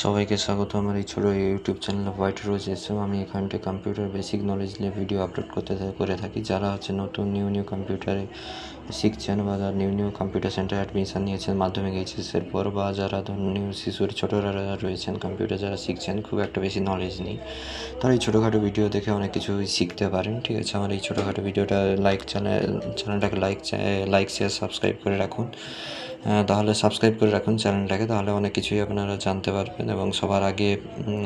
সবাইকে স্বাগত আমার এই ছোটো ইউটিউব চ্যানেল হোয়াইট রোজ এসেও আমি এখানটায় কম্পিউটার বেসিক নলেজ নিয়ে ভিডিও আপলোড করে থাকি। যারা নতুন নিউ কম্পিউটারে শিখছেন বা যারা নিউ কম্পিউটার সেন্টারে অ্যাডমিশন নিয়েছেন মাধ্যমিক এইচএসের পর, বা যারা ধরুন নিউ শিশুর ছোটরা রয়েছেন কম্পিউটার যারা শিখছেন, খুব একটা বেশি নলেজ নেই, তারা এই ছোটোখাটো ভিডিও দেখে অনেক কিছু শিখতে পারেন। ঠিক আছে, আমার এই ছোটোখাটো ভিডিওটা চ্যানেলটাকে লাইক শেয়ার সাবস্ক্রাইব করে রাখুন। তাহলে সাবস্ক্রাইব করে রাখুন চ্যানেলটাকে, তাহলে অনেক কিছুই আপনারা জানতে পারবেন এবং সবার আগে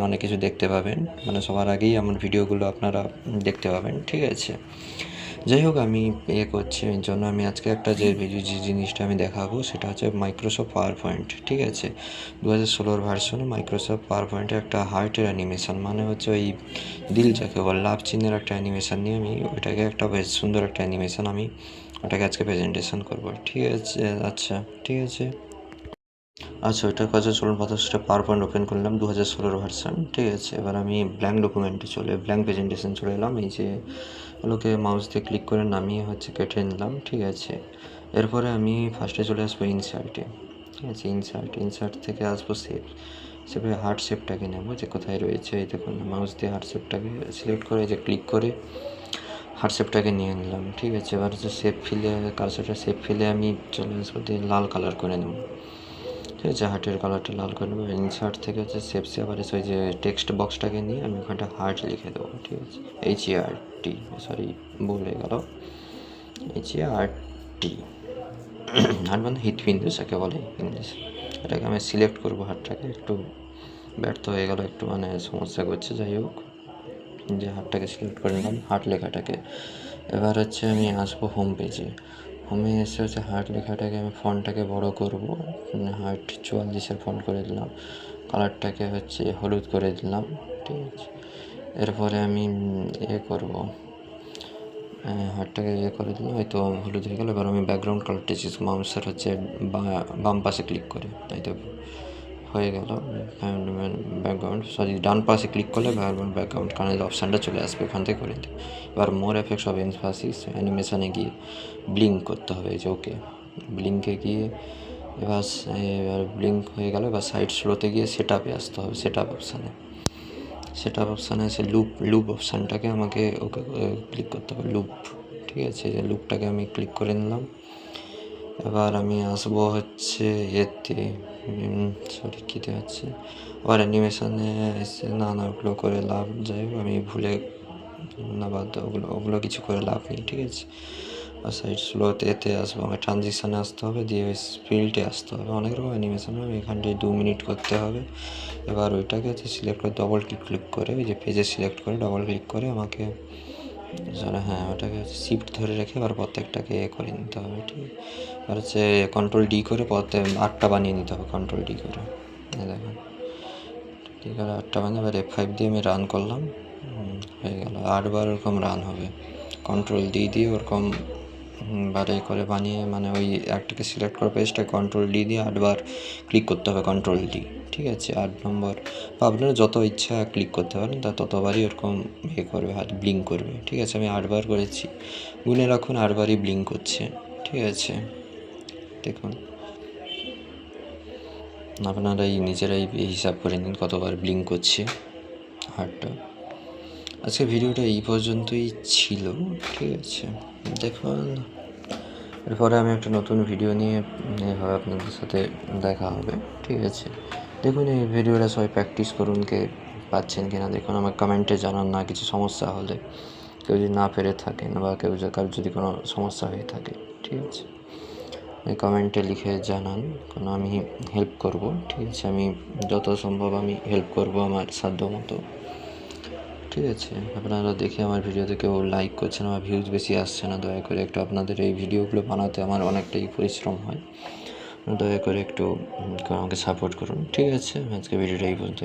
অনেক কিছু দেখতে পাবেন, মানে সবার আগেই আমার ভিডিওগুলো আপনারা দেখতে পাবেন। ঠিক আছে, যাই হোক, আমি করছি এর জন্য আমি আজকে একটা যে জিনিসটা আমি দেখাবো সেটা হচ্ছে মাইক্রোসফট পাওয়ার পয়েন্ট। ঠিক আছে, 2016 ভার্সনে মাইক্রোসফট পাওয়ার পয়েন্টের একটা হার্টের অ্যানিমেশন, মানে হচ্ছে ওই দিল যাকে বল লাভ চিহ্নের একটা অ্যানিমেশন নিয়ে আমি ওইটাকে একটা বেশ সুন্দর একটা অ্যানিমেশন আমি ওটাকে আজকে প্রেজেন্টেশন করবো। ঠিক আছে, ঠিক আছে, ওইটার কাছে চলুন সেটা পাওয়ার পয়েন্ট ওপেন করলাম 2016 ভার্সন। ঠিক আছে, এবার আমি ব্ল্যাঙ্ক ব্ল্যাঙ্ক প্রেজেন্টেশন চলে এলাম। এই যে ওগুলোকে মাউস দিয়ে ক্লিক করে নামিয়ে কেটে নিলাম। ঠিক আছে, এরপরে আমি ফার্স্টে চলে আসবো ইনসার্টে। ঠিক আছে, ইনসার্ট থেকে আসবো সেভে হার্ট শেপটাকে নেবো, যে কোথায় রয়েছে এই দেখুন, মাউস দিয়ে হার্ট শেপটাকে সিলেক্ট করে যে ক্লিক করে হার্ট শেপটাকে নিয়ে নিলাম। ঠিক আছে, এবার শেপ ফিলে কার্সারটা শেপ ফিলে আমি চলে আসবো দিয়ে লাল কালার করে নেব। ঠিক আছে, হার্টের কালারটা লাল করে নেবো। ইনসার্ট থেকে শেপসে আবার ওই যে টেক্সট বক্সটাকে নিয়ে আমি ওখানটা হার্ট লিখে দেবো। ঠিক আছে, HART, সরি বলে গেল, HART, হার্ট মানে হৃৎপিণ্ড যাকে বলে ইংলিশ। এটাকে আমি সিলেক্ট করবো, হার্টটাকে একটু ব্যর্থ হয়ে গেল, একটু মানে সমস্যা করছে, যাই হোক, যে হার্টটাকে সিলেক্ট করে নিলাম, হার্ট লেখাটাকে। এবার আমি আসবো হোম পেজে। হোমে এসে হার্ট লেখাটাকে আমি ফন্টটাকে বড় করব, হার্ট 44-এর ফন্ট করে দিলাম, কালারটাকে হলুদ করে দিলাম। ঠিক আছে, এরপরে আমি করব, হার্টটাকে করে দিলাম, হয়তো হলুদ হয়ে গেল। এবার আমি ব্যাকগ্রাউন্ড কালারটা মাউসের বাম পাশে ক্লিক করে, তাই তো হয়ে গেল ব্যাকগ্রাউন্ড, সরি ডান পাশে ক্লিক করলে ব্যাকগ্রাউন্ড কালারের অপশানটা চলে আসবে, ওখান থেকে করে দিই। এবার মোর এফেক্টস অফ এমফাসিস অ্যানিমেশানে গিয়ে ব্লিঙ্ক করতে হবে, এই যে ওকে, ব্লিঙ্কে গিয়ে এবার ব্লিঙ্ক হয়ে গেল। এবার সাইড স্লোতে গিয়ে সেট আপে আসতে হবে, সেট আপ অপশানে এসে লুপ অপশানটাকে আমাকে ওকে ক্লিক করতে হবে, লুপ। ঠিক আছে, যে লুপটাকে আমি ক্লিক করে নিলাম। এবার আমি আসবো এতে, সরি কীতে আবার অ্যানিমেশানে এসে না ওগুলো করে লাভ, যাই হোক আমি ভুলে না, বাদ ওগুলো কিছু করে লাভ নেই। ঠিক আছে, আর সাইড স্লোতে এতে আসবো, আমার ট্রানজিশানে আসতে হবে, দিয়ে ওই স্পিলটে আসতে হবে, অনেক রকম অ্যানিমেশান হবে, এখানটায় 2 মিনিট করতে হবে। এবার ওইটাকে সিলেক্ট করে ডবল ক্লিক করে, ওই যে পেজে সিলেক্ট করে ডবল ক্লিক করে আমাকে হ্যাঁ ওটাকে শিফট ধরে রেখে এবার প্রত্যেকটাকে করে নিতে হবে। ঠিক আর কন্ট্রোল ডি করে 8টা বানিয়ে নিতে হবে, কন্ট্রোল ডি করে, দেখুন ঠিক আছে, 8টা বানিয়ে এবার F5 দিয়ে আমি রান করলাম, হয়ে গেল, 8বার ওরকম রান হবে, কন্ট্রোল ডি দিয়ে ওরকম বারে করে বানিয়ে, মানে ওই একটাকে সিলেক্ট করে পেজটা কন্ট্রোল ডি দিয়ে 8বার ক্লিক করতে হবে, কন্ট্রোল ডি। ঠিক আছে, 8 নম্বর বা আপনারা যত ইচ্ছা ক্লিক করতে পারেন, তা ততবারই ওরকম করবে, হাত ব্লিঙ্ক করবে। ঠিক আছে, আমি 8বার করেছি, গুনে রাখুন 8বারই ব্লিঙ্ক করছে। ঠিক আছে, দেখুন আপনারাই নিজেরাই হিসাব করে নিন কতবার ব্লিঙ্ক করছে হার্টটা। আজকে ভিডিওটা এই পর্যন্তই ছিল। ঠিক আছে, দেখুন এরপরে আমি একটা নতুন ভিডিও নিয়ে এভাবে আপনাদের সাথে দেখা হবে। ঠিক আছে, দেখুন এই ভিডিওটা সবাই প্র্যাকটিস করুন, কে পাচ্ছেন কি না দেখুন, আমার কমেন্টে জানান না কিছু সমস্যা হলে, কেউ যদি না পেরে থাকেন বা কারোর যদি কোনো সমস্যা হয়ে থাকে। ঠিক আছে, এই কমেন্টে লিখে জানান, কারণ আমি হেল্প করব। ঠিক আছে, আমি যত সম্ভব আমি হেল্প করব আমার সাধ্য মতো। ঠিক আছে, আপনারা দেখে আমার ভিডিওতে কেউ লাইক করছেন, আমার ভিউজ বেশি আসছে না, দয়া করে একটু, আপনাদের এই ভিডিওগুলো বানাতে আমার অনেকটাই পরিশ্রম হয়, দয়া করে একটু আমাকে সাপোর্ট করুন। ঠিক আছে, আজকে ভিডিওটা এই পর্যন্ত।